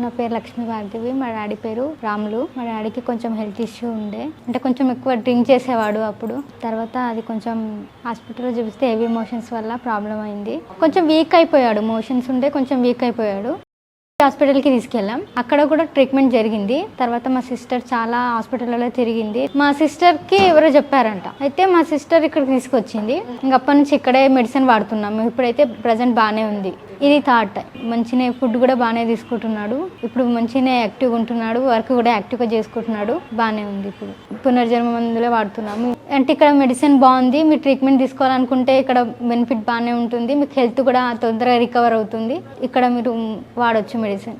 నా పేరు లక్ష్మీ భార్గవి. మా డాడీ పేరు రాములు. మా డాడీకి కొంచెం హెల్త్ ఇష్యూ ఉండే, అంటే కొంచెం ఎక్కువ డ్రింక్ చేసేవాడు. అప్పుడు తర్వాత అది కొంచెం హాస్పిటల్లో చూపిస్తే హెవీ మోషన్స్ వల్ల ప్రాబ్లం అయింది. కొంచెం వీక్ అయిపోయాడు, మోషన్స్ ఉండే కొంచెం వీక్ అయిపోయాడు. హాస్పిటల్కి తీసుకెళ్ళాం, అక్కడ కూడా ట్రీట్మెంట్ జరిగింది. తర్వాత మా సిస్టర్ చాలా హాస్పిటల్లో తిరిగింది. మా సిస్టర్కి ఎవరో చెప్పారంట, అయితే మా సిస్టర్ ఇక్కడికి తీసుకొచ్చింది. ఇంకప్పటి నుంచి ఇక్కడే మెడిసిన్ వాడుతున్నాము. ఇప్పుడైతే ప్రజెంట్ బాగానే ఉంది. ఇది థాట్, మంచిగా ఫుడ్ కూడా బాగానే తీసుకుంటున్నాడు. ఇప్పుడు మంచిగానే యాక్టివ్గా ఉంటున్నాడు, వర్క్ కూడా యాక్టివ్గా చేసుకుంటున్నాడు. బాగానే ఉంది. ఇప్పుడు పునర్జన్మ మందులే వాడుతున్నాము. అంటే ఇక్కడ మెడిసిన్ బాగుంది, మీరు ట్రీట్మెంట్ తీసుకోవాలనుకుంటే ఇక్కడ బెనిఫిట్ బాగానే ఉంటుంది. మీకు హెల్త్ కూడా తొందరగా రికవర్ అవుతుంది. ఇక్కడ మీరు వాడొచ్చు మెడిసిన్.